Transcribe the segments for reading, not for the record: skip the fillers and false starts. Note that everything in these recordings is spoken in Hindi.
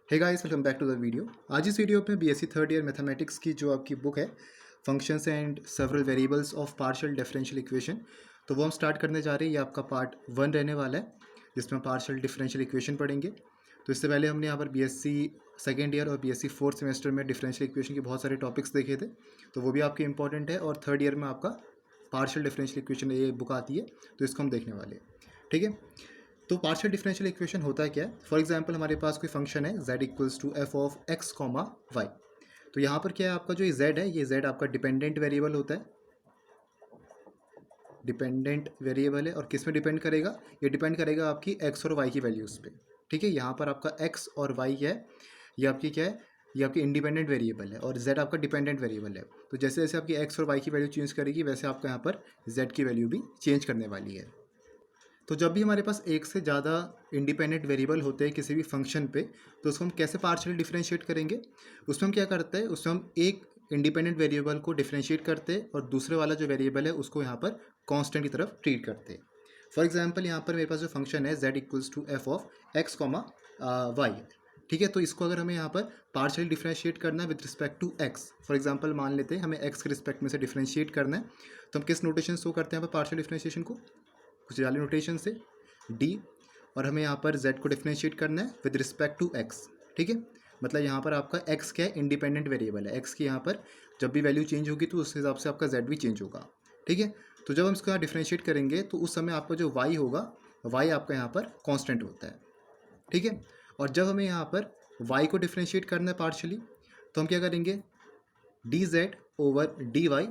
Hey guys, welcome back to the video. आज इस वीडियो पे बीएससी थर्ड ईयर मैथमेटिक्स की जो आपकी बुक है functions and several variables of partial differential equation, तो वो हम स्टार्ट करने जा रहे हैं। ये आपका पार्ट 1 रहने वाला है जिसमें पार्शियल डिफरेंशियल इक्वेशन पढ़ेंगे। तो इससे पहले हमने यहाँ पर बीएससी सेकेंड ईयर और बीएससी फोर्थ सेमेस्टर में डिफरेंशियल इक्वेशन के बहुत सारे टॉपिक्स देखे थे, तो वो भी आपके इंपॉर्टेंट है। और थर्ड ईयर में आपका पार्शियल डिफरेंशियल इक्वेशन ये बुक आती है, तो इसको हम देखने वाले हैं। ठीक है, तो पार्शियल डिफरेंशियल इक्वेशन होता है क्या है। फॉर एग्जांपल हमारे पास कोई फंक्शन है z equals to F of X comma Y. तो यहाँ पर क्या है, आपका जो ये z है, ये z आपका डिपेंडेंट वेरिएबल होता है। डिपेंडेंट वेरिएबल है और किस में डिपेंड करेगा, ये डिपेंड करेगा आपकी x और y की वैल्यूज़ पे। ठीक है, यहाँ पर आपका x और y क्या है, ये आपकी क्या है, ये आपकी इंडिपेंडेंट वेरिएबल है और z आपका डिपेंडेंट वेरिएबल है। तो जैसे जैसे आपकी x और y की वैल्यू चेंज करेगी, वैसे आपका यहाँ पर z की वैल्यू भी चेंज करने वाली है। तो जब भी हमारे पास एक से ज़्यादा इंडिपेंडेंट वेरिएबल होते हैं किसी भी फंक्शन पे, तो उसको हम कैसे पार्शियली डिफरेंशिएट करेंगे। उसमें हम क्या करते हैं, उसमें हम एक इंडिपेंडेंट वेरिएबल को डिफरेंशिएट करते हैं और दूसरे वाला जो वेरिएबल है उसको यहाँ पर कांस्टेंट की तरफ ट्रीट करते हैं। फॉर एग्जांपल यहाँ पर मेरे पास जो फंक्शन है z equals to F of X comma Y. ठीक है, तो इसको अगर हमें यहाँ पर पार्शियली डिफरेंशिएट करना है with respect to x, for example मान लेते हैं हमें x के रिस्पेक्ट में से डिफरेंशिएट करना है, तो हम किस नोटेशन शो करते हैं यहाँ पर पार्शियल डिफरेंशिएशन को, कुछ वाले नोटेशन से d, और हमें यहाँ पर z को डिफरेंशिएट करना है विद रिस्पेक्ट टू x। ठीक है, मतलब यहाँ पर आपका x क्या है, इंडिपेंडेंट वेरिएबल है। x की यहाँ पर जब भी वैल्यू चेंज होगी तो उस हिसाब से आपका z भी चेंज होगा। ठीक है, तो जब हम इसको यहाँ डिफरेंशिएट करेंगे तो उस समय आपका जो y होगा, y आपका यहाँ पर कांस्टेंट होता है। ठीक है, और जब हमें यहाँ पर y को डिफरेंशिएट करना है पार्शली, तो हम क्या करेंगे, dz ओवर dy,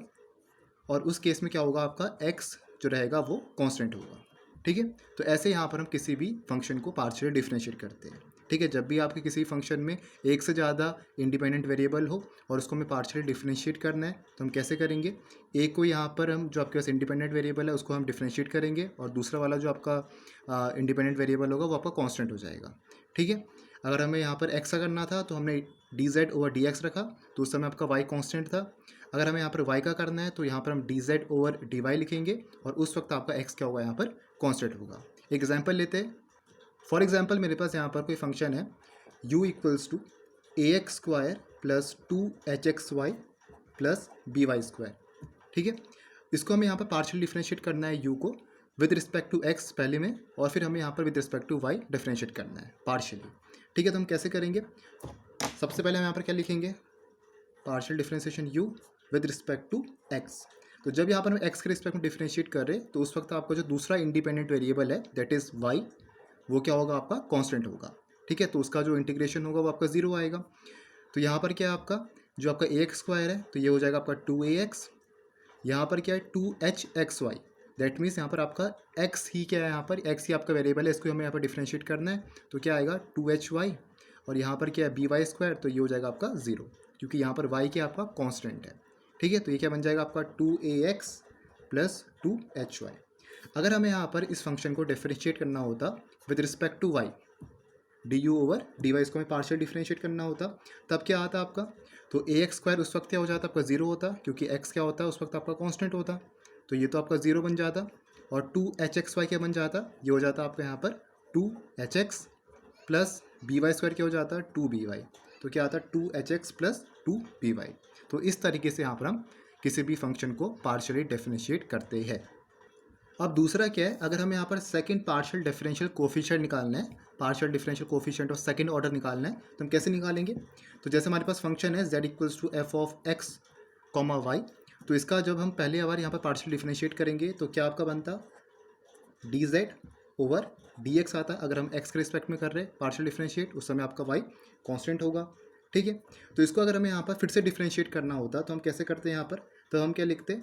और उस केस में क्या होगा, आपका x जो रहेगा वो कांस्टेंट होगा। ठीक है, तो ऐसे यहाँ पर हम किसी भी फंक्शन को पार्शियली डिफरेंशिएट करते हैं। ठीक है, जब भी आपके किसी फंक्शन में एक से ज़्यादा इंडिपेंडेंट वेरिएबल हो और उसको हमें पार्शियली डिफरेंशिएट करना है, तो हम कैसे करेंगे, एक को यहाँ पर हम जो आपके पास इंडिपेंडेंट वेरिएबल है उसको हम डिफरेंशिएट करेंगे और दूसरा वाला जो आपका इंडिपेंडेंट वेरिएबल होगा वो आपका कांस्टेंट हो जाएगा। ठीक है, अगर हमें यहाँ पर एक्स का करना था तो हमने dz ओवर dx रखा, तो उस समय आपका y कांस्टेंट था। अगर हमें यहाँ पर y का करना है तो यहाँ पर हम dz ओवर dy लिखेंगे और उस वक्त आपका x क्या होगा, यहाँ पर कांस्टेंट होगा। एग्जांपल लेते हैं। फॉर एग्जांपल मेरे पास यहाँ पर कोई फंक्शन है u equals to A X square plus 2hxy plus by square. ठीक है, इसको हमें यहाँ पर पार्शियल डिफरेंशिएट करना है u को विद रिस्पेक्ट टू x पहले में, और फिर हमें यहाँ पर with respect to y differentiate करना है पार्शियली। ठीक है, तो हम कैसे करेंगे, सबसे पहले हम यहाँ पर क्या लिखेंगे, partial differentiation u with respect to x। तो जब यहाँ पर हम x के रिस्पेक्ट में डिफरेंशिएट कर रहे हैं तो उस वक्त आपका जो दूसरा इंडिपेंडेंट वेरिएबल है दैट इज़ y, वो क्या होगा, आपका कांस्टेंट होगा। ठीक है, तो उसका जो इंटीग्रेशन होगा वो आपका 0 आएगा। तो यहाँ पर क्या है, आपका जो आपका ए एक्स स्क्वायर है तो ये हो जाएगा आपका 2ax, यहाँ पर क्या है 2hxy, दैट मीन्स यहाँ पर आपका x ही क्या है, यहाँ पर x ही आपका वेरिएबल है, इसको हमें यहाँ पर डिफरेंशिएट करना है। तो क्या आएगा 2hy, और यहाँ पर क्या है by स्क्वायर, तो ये हो जाएगा आपका 0, क्योंकि यहाँ पर y क्या आपका कांस्टेंट है। ठीक है, तो ये क्या बन जाएगा आपका 2ax प्लस 2hy। अगर हमें यहाँ पर इस फंक्शन को डिफरेंशिएट करना होता with respect to y, du over dy, इसको हमें पार्शियल डिफरेंशिएट करना होता, तब क्या आता आपका, तो ए एक्स स्क्वायर उस वक्त क्या हो जाता, आपका 0 होता, क्योंकि x क्या होता है उस वक्त आपका कांस्टेंट होता, तो ये तो आपका 0 बन जाता। और 2hxy क्या बन जाता, ये हो जाता आपका यहाँ पर 2hx प्लस by स्क्वायर क्या हो जाता, 2by, तो क्या आता 2hx प्लस 2by। तो इस तरीके से यहाँ पर हम किसी भी फंक्शन को पार्शियली डिफरेंशिएट करते हैं। अब दूसरा क्या है, अगर हमें यहाँ पर सेकंड पार्शियल डिफरेंशियल कोफिशिएंट निकालना है, पार्शियल डिफरेंशियल कोफिशिएंट और सेकंड ऑर्डर निकालना है, तो हम कैसे निकालेंगे। तो जैसे हमारे पास फंक्शन है z equals to F of X comma Y, तो इसका जब हम पहले बार यहाँ पर पार्शियल डिफरेंशिएट करेंगे तो क्या आपका बनता, dz ओवर dx आता। अगर हम x के रिस्पेक्ट में कर रहे हैं पार्शियल डिफरेंशिएट, उस समय आपका y कांस्टेंट होगा। ठीक है, तो इसको अगर हमें यहाँ पर फिर से डिफरेंशिएट करना होता तो हम कैसे करते हैं, यहाँ पर तो हम क्या लिखते,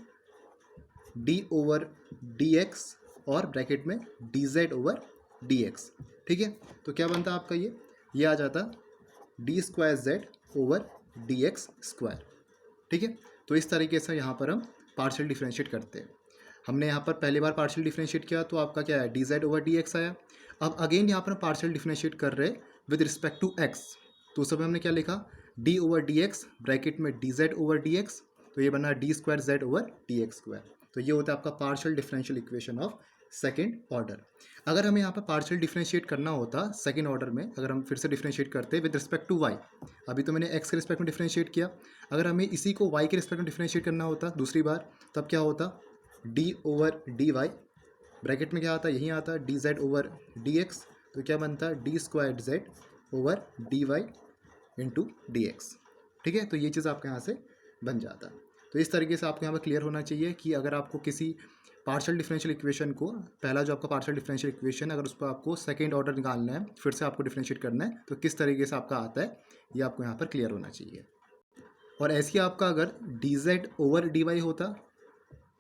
d ओवर dx और ब्रैकेट में dz ओवर dx। ठीक है, तो क्या बनता आपका, ये आ जाता d square z over dx square. ठीक है, तो इस तरीके से यहाँ पर हम पार्शियल डिफरेंशिएट करते हैं। हमने यहाँ पर पहली बार पार्शियल डिफरेंशिएट किया तो आपका क्या है, dz ओवर dx आया। अब अगेन यहाँ पर हम पार्शियल डिफरेंशिएट कर रहे हैं विद रिस्पेक्ट टू x, तो उस समय हमने क्या लिखा, d ओवर dx ब्रैकेट में dz ओवर dx, तो ये बना d square z over dx square. तो ये होता है आपका partial differential equation of second order. अगर हमें यहाँ पर पार्शियल डिफरेंशिएट करना होता सेकेंड ऑर्डर में, अगर हम फिर से डिफरेंशिएट करते विद रिस्पेक्ट टू वाई, अभी तो मैंने एक्स के रिस्पेक्ट में डिफरेंशिएट किया, अगर हमें इसी को वाई के रिस्पेक्ट में डिफरेंशिएट करना होता दूसरी बार, तब क्या होता, D over D Y, bracket में क्या आता, यही आता D Z over D X, तो क्या बनता D square Z over D Y into D X. ठीक है, तो ये चीज़ आपके यहाँ से बन जाता। तो इस तरीके से आपको यहाँ पर क्लियर होना चाहिए कि अगर आपको किसी पार्शियल डिफरेंशियल इक्वेशन को, पहला जो आपका पार्शियल डिफरेंशियल इक्वेशन, अगर उस पर आपको सेकेंड ऑर्डर निकालना है, फिर से आपको डिफरेंशिएट करना है, तो किस तरीके से आपका आता है ये आपको यहाँ पर क्लियर होना चाहिए। और ऐसे ही आपका अगर D Z over D Y होता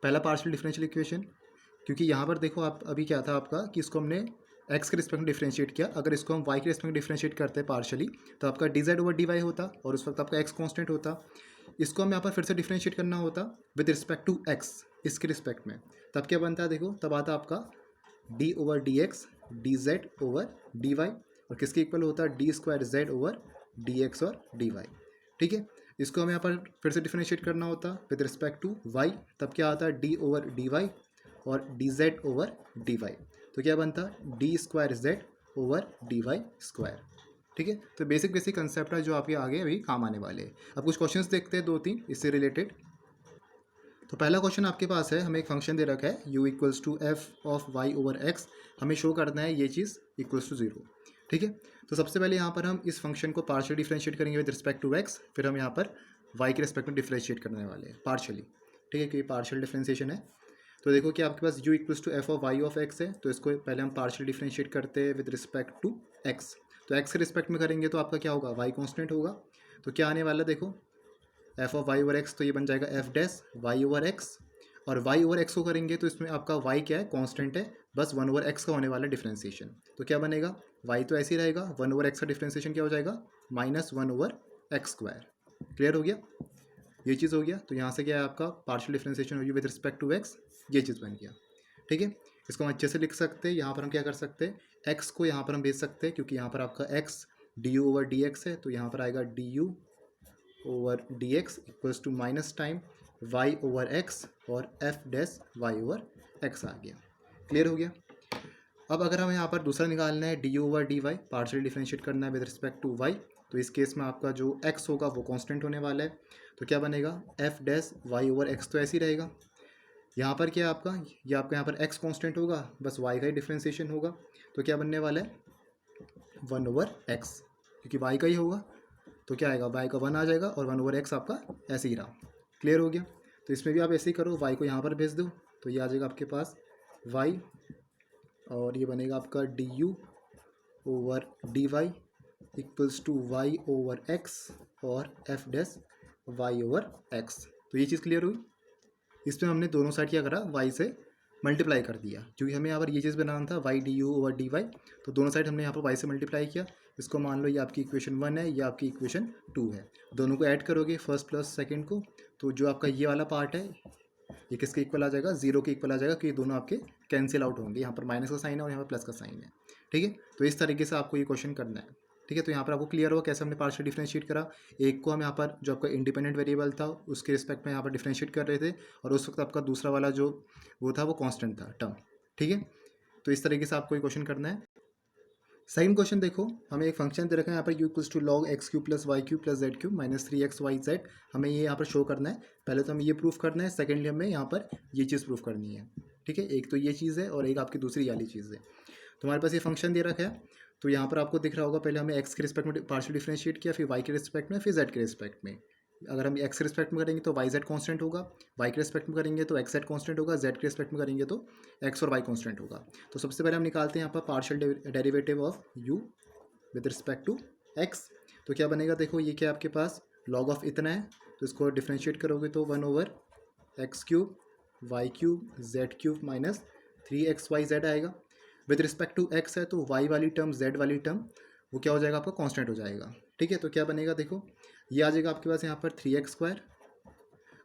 पहला पार्शियल डिफरेंशियल इक्वेशन, क्योंकि यहाँ पर देखो आप अभी क्या था आपका कि इसको हमने एक्स के रिस्पेक्ट में डिफरेंशिएट किया, अगर इसको हम वाई के रिस्पेक्ट में डिफरेंशिएट करते हैं पार्शियली, तो आपका D Z over D Y होता और उस वक्त आपका एक्स कांस्टेंट होता। इसको हम यहाँ पर फिर से डिफरेंशिएट करना होता विद रिस्पेक्ट टू एक्स, इसके रिस्पेक्ट में, तब क्या बनता है देखो, तब आता आपका D over D X D Z over D Y, और किसके इक्वल होता है D square Z over D X और डी वाई। ठीक है, इसको हमें यहाँ पर फिर से डिफरेंशिएट करना होता विद रिस्पेक्ट टू वाई, तब क्या आता है डी ओवर डी वाई और D Z over D Y, तो क्या बनता D square Z over D Y square. ठीक है, तो बेसिक बेसिक कंसेप्ट है जो आपके आगे अभी काम आने वाले हैं। अब कुछ क्वेश्चंस देखते हैं 2-3 इससे रिलेटेड। तो पहला क्वेश्चन आपके पास है, हमें एक फंक्शन दे रखा है u equals to F of Y over X, हमें शो करना है ये चीज़ इक्वल्स टू 0। ठीक है, तो सबसे पहले यहाँ पर हम इस फंक्शन को पार्शियल डिफरेंशिएट करेंगे विद रिस्पेक्ट टू एक्स, फिर हम यहाँ पर y के रिस्पेक्ट में डिफरेंशिएट करने वाले हैं पार्शियली। ठीक है, क्योंकि पार्शियल डिफरेंशिएशन है। तो देखो कि आपके पास u equals to F of Y of X है, तो इसको पहले हम पार्शियल डिफरेंशिएट करते हैं विद रिस्पेक्ट टू एक्स। तो एक्स के रिस्पेक्ट में करेंगे तो आपका क्या होगा, y कॉन्स्टेंट होगा, तो क्या आने वाला देखो F of Y over X, तो ये बन जाएगा F dash Y over X, और y ओवर एक्स को करेंगे तो इसमें आपका y क्या है, कांस्टेंट है, बस 1 ओवर एक्स का होने वाला डिफरेंशिएशन, तो क्या बनेगा y तो ऐसे ही रहेगा, 1 ओवर एक्स का डिफरेंशिएशन क्या हो जाएगा -1 ओवर एक्स स्क्वायर। क्लियर हो गया, ये चीज़ हो गया। तो यहाँ से क्या है आपका पार्शियल डिफरेंशिएशन हो गया विद रिस्पेक्ट टू एक्स, ये चीज़ बन गया। ठीक है, इसको हम अच्छे से लिख सकते हैं। यहाँ पर हम क्या कर सकते हैं, एक्स को यहाँ पर हम भेज सकते हैं, क्योंकि यहाँ पर आपका X D U over D X है, तो यहाँ पर आएगा D U over D X equals to minus time Y over X और F dash Y over X आ गया। क्लियर हो गया। अब अगर हमें यहाँ पर दूसरा निकालना है D U over D Y, partial differentiate करना है विद रिस्पेक्ट टू वाई, तो इस केस में आपका जो एक्स होगा वो कांस्टेंट होने वाला है, तो क्या बनेगा F dash Y over X, तो ऐसे ही रहेगा। यहाँ पर क्या है आपका, ये आपका यहाँ पर एक्स कांस्टेंट होगा, बस वाई का ही डिफरेंशिएशन होगा, तो क्या बनने वाला है 1 ओवर एक्स, क्योंकि वाई का ही होगा, तो क्या आएगा वाई का 1 आ जाएगा और 1 ओवर एक्स आपका ऐसे ही रहा। क्लियर हो गया। तो इसमें भी आप ऐसे ही करो, वाई को यहाँ पर भेज दो, तो ये आ जाएगा आपके पास वाई, और ये बनेगा आपका D U over D Y equals to Y over X और F dash Y over X. तो ये चीज़ क्लियर हुई। इसमें हमने दोनों साइड क्या करा, वाई से मल्टीप्लाई कर दिया, क्योंकि हमें यहाँ पर ये चीज़ बनाना था Y D U over D Y, तो दोनों साइड हमने यहाँ पर वाई से मल्टीप्लाई किया। इसको मान लो ये आपकी इक्वेशन 1 है, ये आपकी इक्वेशन 2 है, दोनों को ऐड करोगे फर्स्ट प्लस सेकंड को, तो जो आपका ये वाला पार्ट है ये किसके इक्वल आ जाएगा, 0 के इक्वल आ जाएगा, क्योंकि दोनों आपके कैंसिल आउट होंगे, यहाँ पर माइनस का साइन है और यहाँ पर प्लस का साइन है। ठीक है, तो इस तरीके से आपको ये क्वेश्चन करना है। ठीक है, तो यहाँ पर आपको क्लियर होगा कैसे हमने पार्शियल डिफरेंशिएट करा। एक को हम यहाँ पर जो आपका इंडिपेंडेंट वेरिएबल था उसके रिस्पेक्ट में यहाँ पर डिफरेंशिएट कर रहे थे, और उस वक्त आपका दूसरा वाला जो वो था वो कांस्टेंट था टर्म। ठीक है, तो इस तरीके से आपको ये क्वेश्चन करना है। सेकंड क्वेश्चन देखो, हमें एक फंक्शन दे रखा है यहाँ पर u equals to log X cube plus Y cube plus Z cube minus 3x y z, हमें ये यहाँ पर शो करना है। पहले तो हमें ये प्रूफ करना है, सेकेंडली हमें यहाँ पर ये चीज़ प्रूफ करनी है। ठीक है, एक तो ये चीज़ है और एक आपकी दूसरी वाली चीज़ है। तो हमारे पास ये फंक्शन दे रखा है, तो यहाँ पर आपको दिख रहा होगा, पहले हमें एक्स के रिस्पेक्ट में पार्शियल डिफरेंशिएट किया, फिर वाई के रिस्पेक्ट में, फिर जेड के रिस्पेक्ट में। अगर हम एक्स के रिस्पेक्ट में करेंगे तो वाई जेड कॉन्स्टेंट होगा, वाई के रिस्पेक्ट में करेंगे तो एक्स जेड कॉन्स्टेंट होगा, जेड के रिस्पेक्ट में करेंगे तो एक्स और वाई कॉन्स्टेंट होगा। तो सबसे पहले हम निकालते हैं यहाँ पर partial derivative of U with respect to X. तो क्या बनेगा देखो, ये क्या आपके पास लॉग ऑफ इतना है, तो इसको डिफरेंशिएट करोगे तो 1 over X cube Y cube Z cube minus 3xyz आएगा। विद रिस्पेक्ट टू एक्स है तो वाई वाली टर्म जेड वाली टर्म वो क्या हो जाएगा आपका कांस्टेंट हो जाएगा। ठीक है, तो क्या बनेगा देखो, ये आ जाएगा आपके पास यहाँ पर 3x स्क्वायर,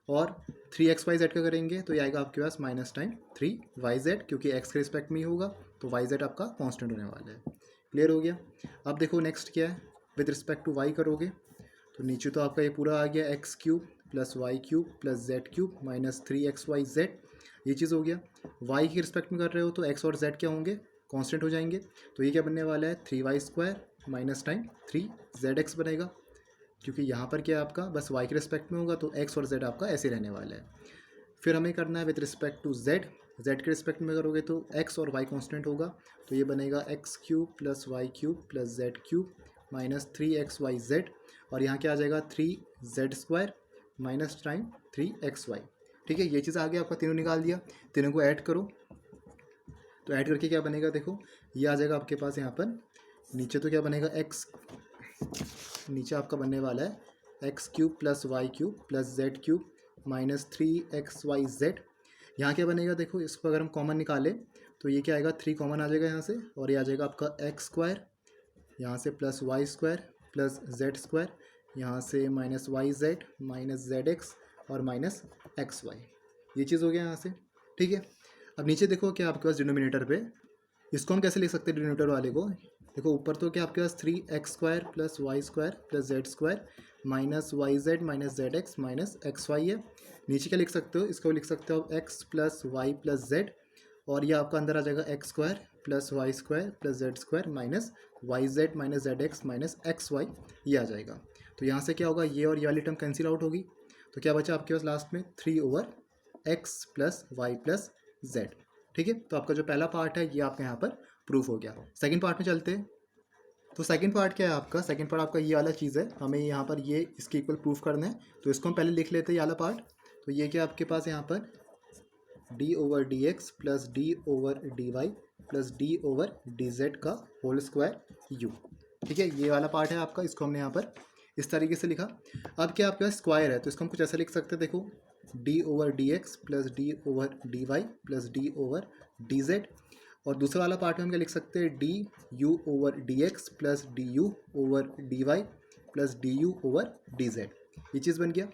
और 3xyz का करेंगे तो ये आएगा आपके पास माइनस टाइम 3yz, क्योंकि x के रिस्पेक्ट में ही होगा तो yz आपका कांस्टेंट होने वाला है। क्लियर हो गया। अब देखो नेक्स्ट क्या है, विद रिस्पेक्ट टू y करोगे तो नीचे तो आपका ये पूरा आ गया X cube plus Y cube plus Z cube minus 3xyz। ये चीज़ हो गया। वाई के रिस्पेक्ट में कर रहे हो तो एक्स और जेड क्या होंगे, कांस्टेंट हो जाएंगे। तो ये क्या बनने वाला है, 3y² माइनस टाइम 3zx बनेगा, क्योंकि यहाँ पर क्या है आपका बस वाई के रिस्पेक्ट में होगा तो एक्स और जेड आपका ऐसे रहने वाला है। फिर हमें करना है with respect to Z, Z के रिस्पेक्ट में करोगे तो एक्स और वाई कांस्टेंट होगा, तो ये बनेगा x³ + y³ + z³ minus 3xyz, और यहाँ क्या आ जाएगा 3z² माइनस टाइम 3xy। ठीक है, ये चीज़ आ गया आपका, तीनों निकाल दिया, तीनों को ऐड करो तो ऐड करके क्या बनेगा, देखो ये आ जाएगा आपके पास यहाँ पर नीचे, तो क्या बनेगा x, नीचे आपका बनने वाला है x³ + y³ + z³ minus 3xyz। यहाँ क्या बनेगा, देखो इसको अगर हम कॉमन निकालें तो ये क्या आएगा, 3 कॉमन आ जाएगा यहाँ से, और ये आ जाएगा आपका x² यहाँ से प्लस y² प्लस z², यहाँ से माइनस yz माइनस zx और माइनस xy। ये चीज़ हो गया यहाँ से। ठीक है, अब नीचे देखो क्या आपके पास डिनोमिनेटर पे, इसको हम कैसे लिख सकते हैं डिनोमिनेटर वाले को, देखो ऊपर तो क्या आपके पास 3x² + y² + z² minus yz minus zx minus xy है। नीचे क्या लिख सकते हो, इसको लिख सकते हो x + y + z, और ये आपका अंदर आ जाएगा x² + y² + z² minus yz minus zx minus xy, ये आ जाएगा। तो यहाँ से क्या होगा, ये और ये वाली टर्म कैंसिल आउट होगी, तो क्या बचा आपके पास लास्ट में 3/x + y + z। ठीक है, तो आपका जो पहला पार्ट है ये आपका यहाँ पर प्रूफ हो गया। सेकंड पार्ट में चलते हैं। तो सेकंड पार्ट क्या है आपका, सेकंड पार्ट आपका ये वाला चीज़ है, हमें यहाँ पर ये इसके इक्वल प्रूफ करना है, तो इसको हम पहले लिख लेते हैं ये वाला पार्ट। तो ये क्या आपके पास यहाँ पर d/dx + d/dy + d/dz का होल स्क्वायर u। ठीक है, ये वाला पार्ट है आपका, इसको हमने यहाँ पर इस तरीके से लिखा। अब क्या आपके पास स्क्वायर है तो इसको हम कुछ ऐसा लिख सकते हैं, देखो d/dx + d/dy + d/dz, और दूसरा वाला पार्ट में हम क्या लिख सकते हैं, du/dx + du/dy + du/dz। ये चीज़ बन गया।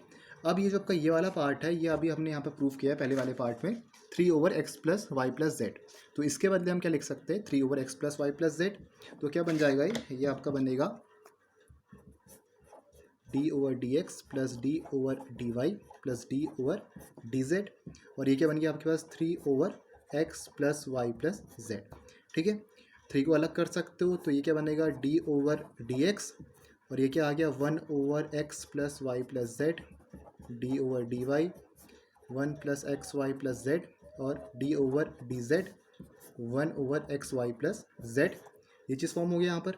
अब ये जो आपका ये वाला पार्ट है, ये अभी हमने यहाँ पे प्रूफ किया है पहले वाले पार्ट में 3/x + y + z, तो इसके बदले हम क्या लिख सकते हैं 3/x + y + z। तो क्या बन जाएगा, ये आपका बनेगा d/dx + d/dy + d/dz, और ये क्या बन गया आपके पास 3/x + y + z। ठीक है, 3 को अलग कर सकते हो, तो ये क्या बनेगा d/dx, और ये क्या आ गया 1/x + y + z d/dy 1 + xy + z, और d/dz 1/xy + z। ये चीज़ फॉर्म हो गया यहाँ पर।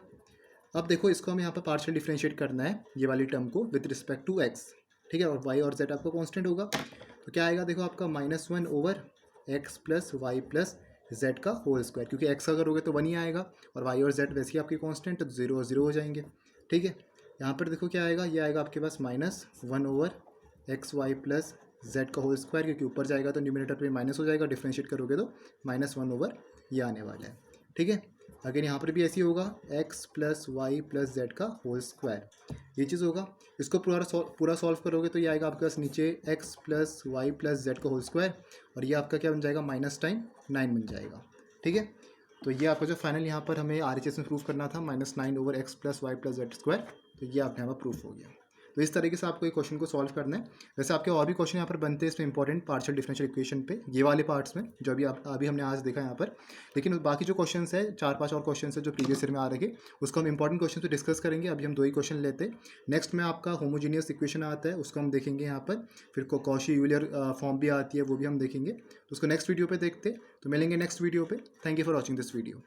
अब देखो इसको हमें यहाँ पर पार्शियल डिफरेंशिएट करना है, ये वाली टर्म को विद रिस्पेक्ट टू x। ठीक है, और y और z आपका कांस्टेंट होगा, तो क्या आएगा, देखो आपका -1/x + y + z का होल स्क्वायर, क्योंकि x अगर होगा तो 1 ही आएगा, और y और z वैसे ही आपके कांस्टेंट, तो 0 और 0 हो जाएंगे। ठीक है, यहाँ पर देखो क्या आएगा, ये आएगा आपके पास -1/xy + z का होल स्क्वायर, क्योंकि ऊपर जाएगा तो न्यूमरेटर पे माइनस हो जाएगा, डिफरेंशिएट करोगे तो -1/, ये आने वाला है। ठीक है, अगर यहाँ पर भी ऐसे ही होगा x + y + z का होल स्क्वायर, ये चीज़ होगा। इसको पूरा सॉल्व करोगे तो ये आएगा आपके पास नीचे x + y + z का होल स्क्वायर, और ये आपका क्या बन जाएगा -9 बन जाएगा। ठीक है, तो ये आपका जो फाइनल यहाँ पर हमें RHS में प्रूफ करना था -9/x + y + z², तो ये आपके यहाँ पर प्रूफ हो गया। तो इस तरीके से आपको ये क्वेश्चन को सॉल्व करना है। वैसे आपके और भी क्वेश्चन यहाँ पर बनते हैं इसमें इंपॉर्टेंट पार्शियल डिफरेंशियल इक्वेशन पे, ये वाले पार्ट्स में जो अभी हमने आज देखा यहाँ पर। लेकिन बाकी जो क्वेश्चंस है 4-5 और क्वेश्चंस है जो प्रीवियस ईयर में आ रहे, उसको हम इंपॉर्टेंट क्वेश्चन पे डिस्कस करेंगे। अभी हम 2 ही क्वेश्चन लेते हैं। नेक्स्ट में आपका होमोजीनियस इक्वेशन आता है, उसको हम देखेंगे यहाँ पर। फिर कॉशी यूलर फॉर्म भी आती है, वो भी हम देखेंगे। तो उसको नेक्स्ट वीडियो पर देखते, तो मिलेंगे नेक्स्ट वीडियो पर। Thank you for watching this video.